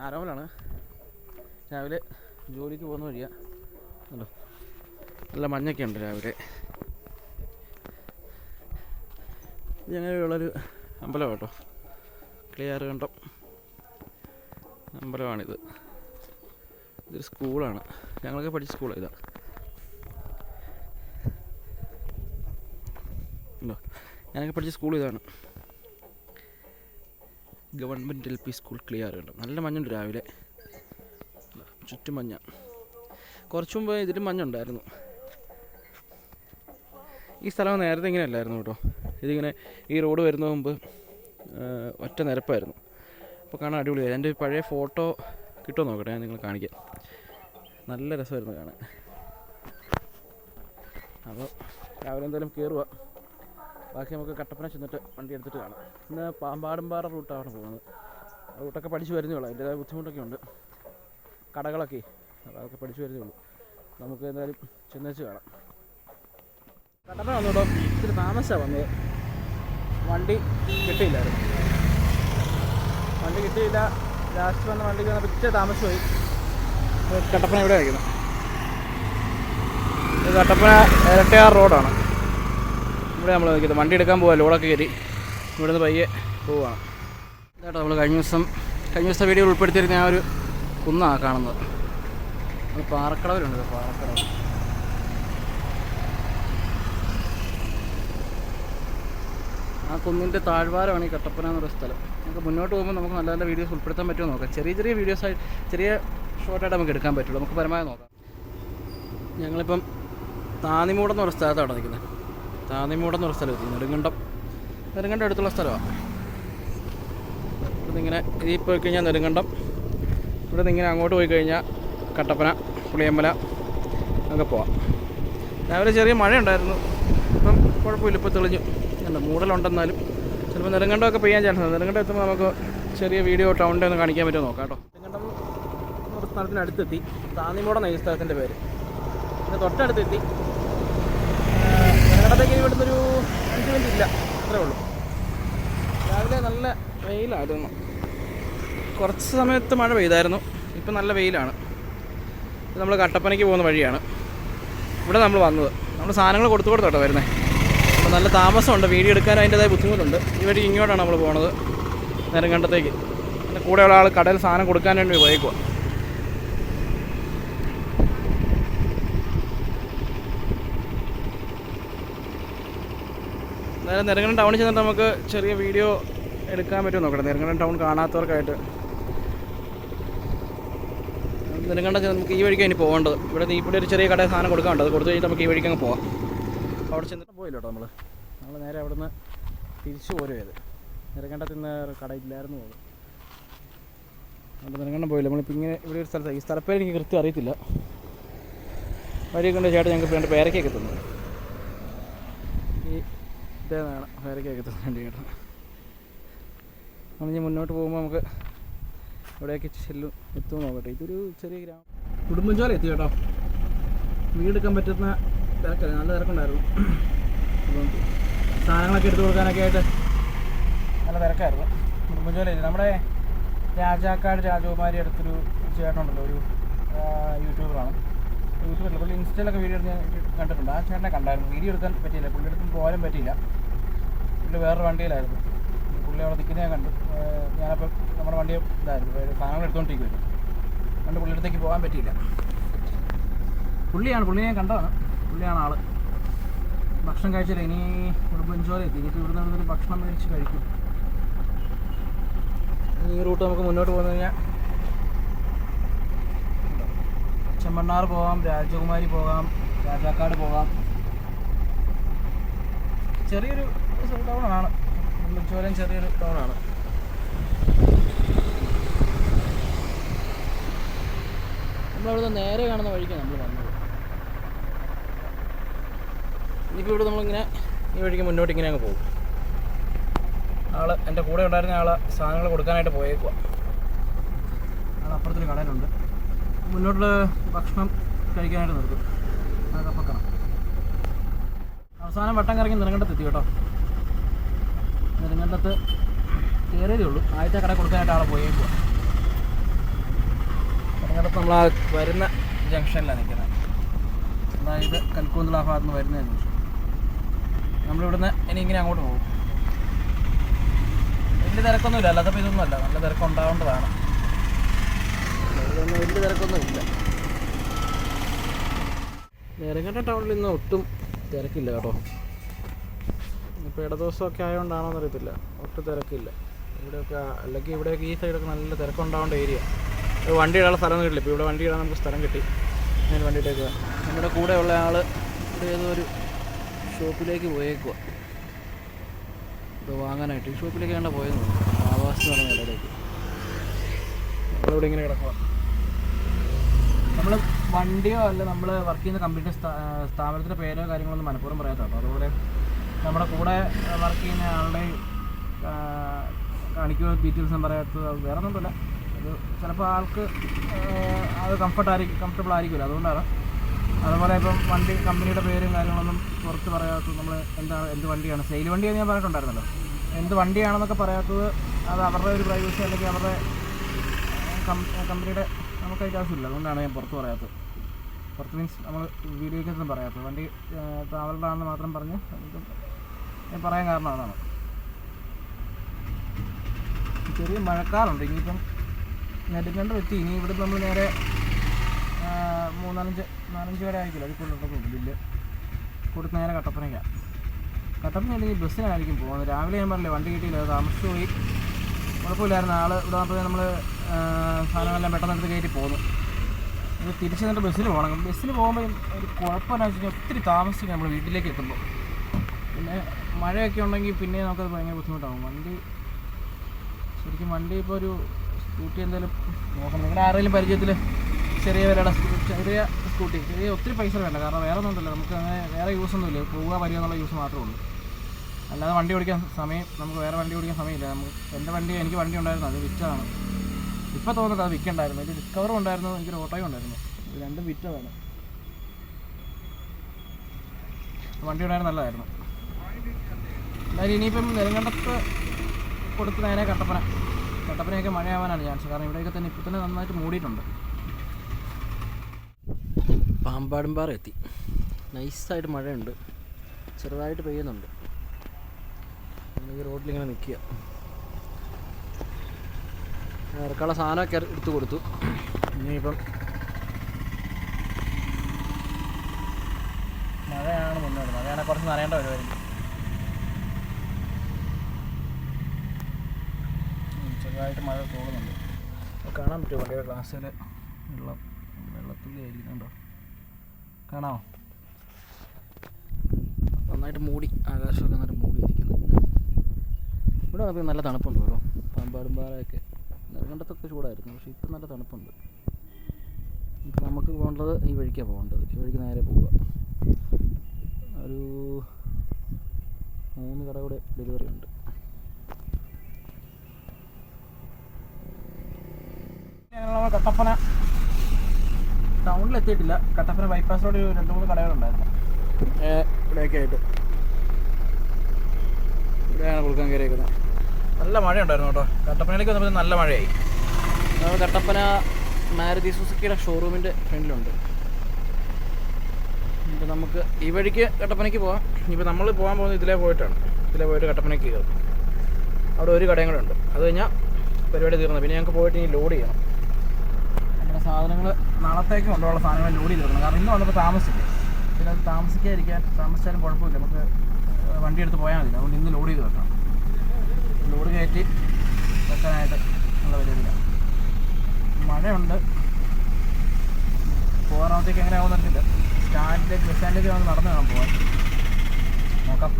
ആരോമലാണ്. രാവിലെ ജോലിക്ക് പോകുന്ന വഴിയാണ്. നല്ല മഞ്ഞൊക്കെ ഉണ്ട് രാവിലെ. ഇത് ഞങ്ങളുള്ളൊരു അമ്പലം കേട്ടോ, ക്ലിയർ കണ്ടം അമ്പലമാണിത്. ഇതൊരു സ്കൂളാണ്, ഞങ്ങളൊക്കെ പഠിച്ച സ്കൂളാണ് ഇതാ. ഞാനൊക്കെ പഠിച്ച സ്കൂൾ ഇതാണ്, ഗവൺമെൻറ് LP സ്കൂൾ ക്ലിയർ കണ്ടം. നല്ല മഞ്ഞുണ്ട് രാവിലെ, ചുറ്റും മഞ്ഞ. കുറച്ച് മുമ്പ് ഇതിലും മഞ്ഞുണ്ടായിരുന്നു. ഈ സ്ഥലം നേരത്തെ ഇങ്ങനെ അല്ലായിരുന്നു കേട്ടോ. ഇതിങ്ങനെ ഈ റോഡ് വരുന്ന മുമ്പ് ഒറ്റ നിരപ്പായിരുന്നു. അപ്പോൾ കാണാൻ അടിപൊളിയായി. എൻ്റെ പഴയ ഫോട്ടോ കിട്ടുമോ നോക്കട്ടെ, ഞാൻ നിങ്ങളെ കാണിക്കാം. നല്ല രസമായിരുന്നു കാണാൻ. അപ്പോൾ രാവിലെ എന്തായാലും കയറുക. ബാക്കി നമുക്ക് കട്ടപ്പന ചെന്നിട്ട് വണ്ടി എടുത്തിട്ട് കാണാം. ഇന്ന് പാമ്പാടുംപാറ റൂട്ടാണ് പോകുന്നത്. റൂട്ടൊക്കെ പഠിച്ച് വരുന്നേ ഉള്ളൂ, അതിൻ്റേതായ ബുദ്ധിമുട്ടൊക്കെ ഉണ്ട്. കടകളൊക്കെ അപ്പോൾ അതൊക്കെ പഠിച്ച് വരുന്നേ ഉള്ളൂ. നമുക്ക് എന്തായാലും ചെന്നേച്ച് കാണാം. കട്ടപ്പന വന്നോട്ടോ, ഇത്തിരി താമസമാണ് വന്നത്. വണ്ടി കിട്ടിയില്ലായിരുന്നു. ലാസ്റ്റ് വന്ന വണ്ടിക്ക് വന്നപ്പോൾ ഇച്ചിരി താമസമായി. കട്ടപ്പന ഇവിടെ വയ്ക്കുന്നത്. ഇത് കട്ടപ്പന ഇരട്ടയാർ റോഡാണ്. ഇവിടെ നമ്മൾ നിൽക്കുന്നത്. വണ്ടി എടുക്കാൻ പോകാം, ലോഡൊക്കെ കയറി ഇവിടെ നിന്ന് പയ്യെ പോവുകയാണ്. ഇതാട്ടോ നമ്മൾ കഴിഞ്ഞ ദിവസത്തെ വീഡിയോ ഉൾപ്പെടുത്തിയിരുന്ന ആ ഒരു കുന്നാണ് കാണുന്നത്. അത് പാറക്കടവിലുണ്ട്. പാറക്കടവ് ആ കുന്നിൻ്റെ താഴ്വാരമാണ് ഈ കട്ടപ്പന എന്നൊരു സ്ഥലം. നമുക്ക് മുന്നോട്ട് പോകുമ്പോൾ നമുക്ക് നല്ല നല്ല വീഡിയോസ് ഉൾപ്പെടുത്താൻ പറ്റുമോ നോക്കാം. ചെറിയ വീഡിയോസായി ചെറിയ ഷോർട്ടായിട്ട് നമുക്ക് എടുക്കാൻ പറ്റുള്ളൂ. നമുക്ക് പരമാവധി നോക്കാം. ഞങ്ങളിപ്പം താന്നിമൂട് എന്നൊരു സ്ഥലത്താണ് നിൽക്കുന്നത്. താന്നിമൂട് എന്നൊരു സ്ഥലം എത്തി. നെടുങ്കണ്ടം അടുത്തുള്ള സ്ഥലമാണ്. ഇവിടെ ഇങ്ങനെ ഇതിൽ പോയി കഴിഞ്ഞാൽ നെടുങ്കണ്ടം, ഇവിടെ നിന്ന് ഇങ്ങനെ അങ്ങോട്ട് പോയി കഴിഞ്ഞാൽ കട്ടപ്പന, പുളിയമ്പല ഒക്കെ പോവാം. രാവിലെ ചെറിയ മഴ ഉണ്ടായിരുന്നു, ഇപ്പം കുഴപ്പമില്ല, ഇപ്പോൾ തെളിഞ്ഞു. അല്ല മൂടലുണ്ടെന്നാലും ചിലപ്പോൾ നെടുങ്കണ്ടമൊക്കെ പെയ്യാൻ ചാൻസ് ഉണ്ട്. നെടുങ്കണ്ടം എത്തുമ്പോൾ നമുക്ക് ചെറിയ വീഡിയോ ടൗണിൻ്റെ ഒന്ന് കാണിക്കാൻ പറ്റുമോ നോക്കാം കേട്ടോ. നെടുങ്കണ്ടം ഒരു സ്ഥലത്തിനടുത്തെത്തി. താന്നിമൂടെന്നാണ് ഈ സ്ഥലത്തിൻ്റെ പേര്. പിന്നെ തൊട്ടടുത്തെത്തി. നെടുങ്കണ്ടത്തേക്ക് ഇവിടുന്ന് ഒരു 5 മിനിറ്റ് ഇല്ല, അത്രേ ഉള്ളൂ. രാവിലെ നല്ല വെയിലായിരുന്നു. കുറച്ച് സമയത്ത് മഴ പെയ്തായിരുന്നു, ഇപ്പം നല്ല വെയിലാണ്. ഇത് നമ്മൾ കട്ടപ്പനയ്ക്ക് പോകുന്ന വഴിയാണ്. ഇവിടെ നമ്മൾ വന്നത്. നമ്മൾ സാധനങ്ങൾ കൊടുത്തോട്ടോ വരുന്നത്. അപ്പോൾ നല്ല താമസമുണ്ട്, വീഡിയോ എടുക്കാൻ അതിൻ്റെതായ ബുദ്ധിമുട്ടുണ്ട്. ഈ വഴി ഇങ്ങോട്ടാണ് നമ്മൾ പോകുന്നത്, നെടുങ്കണ്ടത്തേക്ക്. പിന്നെ കൂടെയുള്ള ആൾ കടയിൽ സാധനം കൊടുക്കാൻ വേണ്ടി പോയേക്കുക. അതായത് നെടുങ്കണ്ടം ടൗണിൽ ചെന്നിട്ട് നമുക്ക് ചെറിയ വീഡിയോ എടുക്കാൻ പറ്റുമോ നോക്കട്ടെ. നെടുങ്കണ്ടം ടൗൺ കാണാത്തവർക്കായിട്ട്. നെടുങ്കണ്ടം നമുക്ക് ഈ വഴിക്കാണ് ഇനി പോകേണ്ടത്. ഇവിടെ ഒരു ചെറിയ കടയിൽ സാധനം കൊടുക്കാനുണ്ട്, അത് കൊടുത്തു കഴിഞ്ഞിട്ട് നമുക്ക് ഈ വഴിക്ക് അങ്ങ് പോകാം. അവിടെ ചെന്നിട്ട് പോയില്ല കേട്ടോ. നമ്മൾ നേരെ അവിടെ നിന്ന് തിരിച്ചു പോരുമായത്. നെടുങ്കണ്ടത്തിൽ നിന്ന് കടയില്ലായിരുന്നു പോകുന്നത്. അതുകൊണ്ട് നെടുങ്കണ്ടം പോയില്ല. നമ്മളിപ്പോൾ ഇങ്ങനെ ഇവിടെ ഒരു സ്ഥലത്ത്, ഈ സ്ഥലപ്പേര് എനിക്ക് കൃത്യം അറിയത്തില്ല. വഴിയൊക്കെ ഉണ്ട് ചേട്ടൻ ഞങ്ങൾക്ക് രണ്ട് പേരക്കൊക്കെ തന്നു. ഈ ഇതേതാണ് പേരക്കൊക്കെ തന്നു ചേട്ടൻ. നമ്മൾ ഇനി മുന്നോട്ട് പോകുമ്പോൾ നമുക്ക് ഇവിടെയൊക്കെ എത്തുമെന്ന് നോക്കട്ടെ. ഇതൊരു ചെറിയ ഗ്രാമം. കുടുംബജോല എത്തി കേട്ടോ. വീടെടുക്കാൻ പറ്റുന്ന തിരക്കല്ല, നല്ല തിരക്കുണ്ടായിരുന്നു. അപ്പം സാധനങ്ങളൊക്കെ എടുത്തു കൊടുക്കാനൊക്കെ ആയിട്ട് നല്ല തിരക്കായിരുന്നു. കുടുംബജോലയില്ല. നമ്മുടെ രാജാക്കാട് രാജകുമാരി അടുത്തൊരു ചേട്ടനുണ്ടല്ലോ, ഒരു യൂട്യൂബറാണ്. യൂട്യൂബറിൽ പുള്ളി ഇൻസ്റ്റയിലൊക്കെ വീഡിയോ എടുത്ത് ഞാൻ കണ്ടിട്ടുണ്ട്. ആ ചേട്ടനെ കണ്ടായിരുന്നു. വീഡിയോ എടുക്കാൻ പറ്റിയില്ല, പുള്ളിയുടെ അടുത്തും പോകാനും പറ്റിയില്ല. പുള്ളി വേറൊരു വണ്ടിയിലായിരുന്നു. പുള്ളി അവിടെ നിൽക്കുന്നത് ഞാൻ കണ്ടു. ഞാനപ്പോൾ നമ്മുടെ വണ്ടി ഇതായിരുന്നു, സാധനങ്ങൾ എടുത്തുകൊണ്ടിരിക്കുമായിരുന്നു. അതുകൊണ്ട് പുള്ളിയുടെ അടുത്തേക്ക് പോകാൻ പറ്റിയില്ല. പുള്ളിയെ ഞാൻ കണ്ടതാണ്. പുള്ളിയാണ് ആള്. ഭക്ഷണം കഴിച്ചില്ല. ഇനി കുടുംബഞ്ചോല എത്തി. ഇനിയിപ്പോൾ ഇവിടെ നിന്നൊരു ഭക്ഷണം മേടിച്ച് കഴിക്കും. ഈ റൂട്ട് നമുക്ക് മുന്നോട്ട് പോകുന്നു കഴിഞ്ഞാൽ ചെമ്മണ്ണാർ പോകാം, രാജകുമാരി പോകാം, രാജാക്കാട് പോകാം. ചെറിയൊരു ടൗണാണ് കുടുംബഞ്ചോലയും, ചെറിയൊരു ടൗണാണ്. നമ്മളവിടുന്ന് നേരെ കാണുന്ന വഴിക്കാണ് നമ്മൾ വന്നത്. ഇനിയിപ്പോൾ ഇവിടെ നമ്മളിങ്ങനെ ഈ വഴിക്ക് മുന്നോട്ട് ഇങ്ങനെ അങ്ങ് പോകും. എൻ്റെ കൂടെ ഉണ്ടായിരുന്ന ആൾ സാധനങ്ങൾ കൊടുക്കാനായിട്ട് പോയേക്കുക. അപ്പുറത്തൊരു കടയിലുണ്ട്. മുന്നോട്ടുള്ള ഭക്ഷണം കഴിക്കാനായിട്ട് നിർത്തും. അതൊക്കെ പക്കണം. അവസാനം വട്ടം കറങ്ങി നെടുങ്കണ്ടത്തെത്തി കേട്ടോ. നെടുങ്കണ്ടത്ത് കയറിയതേ ഉള്ളൂ. ആദ്യത്തെ കട കൊടുക്കാനായിട്ട് ആളെ പോയേക്കുക. നമ്മൾ ആ വരുന്ന ജംഗ്ഷനിലാണ് നിൽക്കുന്നത്. അതായത് കൽക്കൂന്തൽ ആ ഭാഗത്ത് നിന്ന് വരുന്ന ജംഗ്ഷൻ. നമ്മളിവിടുന്ന് ഇനി ഇങ്ങനെ അങ്ങോട്ട് പോകും. വലിയ തിരക്കൊന്നുമില്ല, അല്ലാത്തപ്പോൾ ഇതൊന്നുമല്ല, നല്ല തിരക്കുണ്ടാവേണ്ടതാണ്. ഇതൊന്നും വലിയ തിരക്കൊന്നുമില്ല. നെടുങ്കണ്ടം ടൗണിൽ ഇന്ന് ഒട്ടും തിരക്കില്ല കേട്ടോ. ഇപ്പോൾ ഇടദിവസമൊക്കെ ആയതുകൊണ്ടാണോ എന്നറിയത്തില്ല, ഒട്ടും തിരക്കില്ല ഇവിടെയൊക്കെ. അല്ലെങ്കിൽ ഇവിടെയൊക്കെ ഈ സൈഡൊക്കെ നല്ല തിരക്കുണ്ടാവേണ്ട ഏരിയ. വണ്ടി ഇടാനുള്ള സ്ഥലം കിട്ടില്ല. ഇപ്പോൾ ഇവിടെ വണ്ടി ഇടാൻ നമുക്ക് സ്ഥലം കിട്ടി. ഞാൻ വണ്ടി ഇട്ടേക്കുക. നമ്മുടെ കൂടെ ഉള്ള ആൾ ഇവിടെ ഏതോ ഒരു ഷോപ്പിലേക്ക് പോയേക്കുക, ഇത് വാങ്ങാനായിട്ട്. ഈ ഷോപ്പിലേക്ക് വേണ്ട പോയെന്ന് തോന്നുന്നു, ആവാസ് എന്ന് പറഞ്ഞ ഇടയിലേക്ക്. നമ്മളിവിടെ ഇങ്ങനെ കിടക്കുക. നമ്മൾ വണ്ടിയോ അല്ല നമ്മൾ വർക്ക് ചെയ്യുന്ന കമ്പനിയുടെ സ്ഥാപനത്തിൻ്റെ പേരോ കാര്യങ്ങളൊന്നും മനഃപൂർവ്വം പറയാത്ത കേട്ടോ. അതുപോലെ നമ്മുടെ കൂടെ വർക്ക് ചെയ്യുന്ന ആളുടെ കാണിക്കുകയോ ഡീറ്റെയിൽസും പറയാത്തത് വേറെ ഒന്നുമില്ല. അത് ചിലപ്പോൾ ആൾക്ക് അത് കംഫർട്ടബിൾ ആയിരിക്കില്ല, അതുകൊണ്ടാണ്. അതുപോലെ ഇപ്പം വണ്ടി കമ്പനിയുടെ പേരും കാര്യങ്ങളൊന്നും പുറത്ത് പറയാത്തത്. നമ്മൾ എന്ത് വണ്ടിയാണ്, സെയിൽ വണ്ടിയെന്ന് ഞാൻ പറഞ്ഞിട്ടുണ്ടായിരുന്നല്ലോ. എന്ത് വണ്ടിയാണെന്നൊക്കെ പറയാത്തത് അത് അവരുടെ ഒരു പ്രൈവസി, അല്ലെങ്കിൽ അവരുടെ കമ്പനിയുടെ നമുക്ക് അതിൻ്റെ ആവശ്യമില്ല. അതുകൊണ്ടാണ് ഞാൻ പുറത്ത് പറയാത്തത്. പുറത്ത് മീൻസ് നമ്മൾ വീഡിയോയ്ക്കൊന്നും പറയാത്തത്. വണ്ടി അവരുടെ ആണെന്ന് മാത്രം പറഞ്ഞ് ഞാൻ പറയാൻ കാരണം അതാണ്. ചെറിയ മഴക്കാറുണ്ട്. ഇനിയിപ്പം നെടുങ്കണ്ടം എത്തി. ഇനി ഇവിടെ നമ്മൾ നേരെ 4-5 വരെ ആയിരിക്കില്ല, അതിൽ കൂടുതലുണ്ടെങ്കിൽ ബില്ല് കൊടുത്ത് നേരെ കട്ടപ്പനയ്ക്കാണ്. കട്ടപ്പനയാണെങ്കിൽ ബസ്സിനായിരിക്കും പോകുന്നത്. രാവിലെ ഞാൻ പറഞ്ഞില്ലേ വണ്ടി കിട്ടിയില്ല, താമസിച്ചു പോയി. കുഴപ്പമില്ലായിരുന്നു. ആൾ ഇവിടെ വന്നപ്പോൾ നമ്മൾ സാധനമെല്ലാം പെട്ടെന്ന് എടുത്ത് കയറ്റി പോകുന്നു. ഇത് തിരിച്ച് എന്നിട്ട് ബസ്സിന് പോകണം. ബസ്സിന് പോകുമ്പോൾ ഒരു കുഴപ്പമെന്ന് വെച്ച് കഴിഞ്ഞാൽ ഒത്തിരി താമസിക്കും നമ്മൾ വീട്ടിലേക്ക് എത്തുമ്പോൾ. പിന്നെ മഴയൊക്കെ ഉണ്ടെങ്കിൽ പിന്നെ നമുക്കത് ഭയങ്കര ബുദ്ധിമുട്ടാകും. ശരിക്കും വണ്ടി ഇപ്പോൾ ഒരു സ്കൂട്ടി എന്തെങ്കിലും നോക്കണം. നിങ്ങളുടെ ആരെങ്കിലും പരിചയത്തിൽ ചെറിയ വിലയുടെ ചെറിയ സ്കൂട്ടി, ഒത്തിരി പൈസ വേണ്ട. കാരണം വേറെ ഒന്നും ഉണ്ടല്ലോ, നമുക്ക് അങ്ങനെ വേറെ യൂസൊന്നുമില്ല. പോവുക വരിക എന്നുള്ള യൂസ് മാത്രമേ ഉള്ളൂ. അല്ലാതെ വണ്ടി ഓടിക്കാൻ നമുക്ക് വേറെ വണ്ടി ഓടിക്കാൻ സമയമില്ല. എനിക്ക് വണ്ടി ഉണ്ടായിരുന്നു, അത് വിറ്റതാണ്. ഇപ്പോൾ തോന്നുന്നത് അത് വിൽക്കണ്ടായിരുന്നു. എനിക്ക് ഡിസ്കവറും ഉണ്ടായിരുന്നു, എനിക്കൊരു ഓട്ടോയും ഉണ്ടായിരുന്നു. ഇത് രണ്ടും വിറ്റതാണ്. വണ്ടി ഉണ്ടായിരുന്നു, നല്ലതായിരുന്നു. എന്തായാലും ഇനിയിപ്പം നെടുങ്കണ്ടത്ത് കൊടുത്ത് നേരെ കട്ടപ്പനയൊക്കെ മഴയാവാനാണ് ചാൻസ്. കാരണം ഇവിടെയൊക്കെ തന്നെ ഇപ്പോൾ തന്നെ നന്നായിട്ട് മൂടിയിട്ടുണ്ട്. പാമ്പാടുംപാറ എത്തി. നൈസായിട്ട് മഴയുണ്ട്, ചെറുതായിട്ട് പെയ്യുന്നുണ്ട്. ഈ റോഡിലിങ്ങനെ നിൽക്കുക. ഇറക്കാനുള്ള സാധനമൊക്കെ എടുത്തു കൊടുത്തു. ഇനിയിപ്പം മഴയാണ് മുന്നോട്ട്. മഴയാണെങ്കിൽ കുറച്ച് നനയേണ്ട വരുമായിരിക്കും. ചെറുതായിട്ട് മഴ തോന്നുന്നുണ്ട്. അപ്പോൾ കാണാൻ പറ്റുമോ വണ്ടിയുടെ ഗ്ലാസ്സിൽ വെള്ളത്തുള്ളി ആയിരിക്കുന്നുണ്ടോ? കാണാമോ? നന്നായിട്ട് മൂടി, ആകാശമൊക്കെ നന്നായിട്ട് മൂടി ഇരിക്കുന്നു. ഇവിടെ വന്നപ്പോൾ നല്ല തണുപ്പുണ്ട് കേട്ടോ. പാമ്പാടുംപാറയൊക്കെ നെടുങ്കണ്ടത്തൊക്കെ ചൂടായിരുന്നു, പക്ഷേ ഇപ്പം നല്ല തണുപ്പുണ്ട്. ഇപ്പം നമുക്ക് പോകേണ്ടത് ഈ വഴിക്കാണ് പോകേണ്ടത്. ഈ വഴിക്ക് നേരെ പോവുക. ഒരു 3 കട കൂടെ ഡെലിവറി ഉണ്ട്. നമ്മൾ കട്ടപ്പന ടൗണിലെത്തിയിട്ടില്ല. കട്ടപ്പന ബൈപ്പാസ് റോഡ് 2-3 കടകളുണ്ടായിരുന്നു ഇവിടെയൊക്കെ ആയിട്ട്. ഇവിടെയാണ് കൊടുക്കാൻ കയറിയിരിക്കുന്നത്. നല്ല മഴയുണ്ടായിരുന്നു കേട്ടോ. കട്ടപ്പനയിലേക്ക് വന്നപ്പോൾ നല്ല മഴയായി. നമ്മൾ കട്ടപ്പന മാരുതി സുസുക്കിയുടെ ഷോറൂമിൻ്റെ ഫ്രണ്ടിലുണ്ട്. ഇപ്പം നമുക്ക് ഈ വഴിക്ക് കട്ടപ്പനയ്ക്ക് പോകാം. ഇനിയിപ്പോൾ നമ്മൾ പോകാൻ പോകുന്നത് ഇതിലേ പോയിട്ട് കട്ടപ്പനയ്ക്ക് കയറും. അവിടെ ഒരു കടയും കൂടെ ഉണ്ട്. അത് കഴിഞ്ഞാൽ പരിപാടി തീർന്നു. പിന്നെ ഞങ്ങൾക്ക് പോയിട്ട് ഇനി ലോഡ് ചെയ്യണം. നമ്മുടെ സാധനങ്ങൾ നാളത്തേക്ക് കൊണ്ടുള്ള സാധനങ്ങൾ ലോഡ് ചെയ്ത് വെക്കണം. കാരണം ഇന്ന് വന്നപ്പോൾ താമസിക്കും. പിന്നെ അത് താമസിച്ചാലും കുഴപ്പമില്ല, നമുക്ക് വണ്ടി എടുത്ത് പോയാൽ മതി. അതുകൊണ്ട് ഇന്ന് ലോഡ് ചെയ്ത് വെക്കണം. ലോഡ് കയറ്റി വെക്കാനായിട്ട് ഉള്ള പരിപാടിയില്ല. മഴയുണ്ട്. പോകാറാമത്തേക്ക് എങ്ങനെയാവുമെന്ന് അറിയില്ല. ബസ് സ്റ്റാൻഡിലേക്ക് വന്ന് നടന്ന് കാണാൻ പോകാൻ നോക്കാം.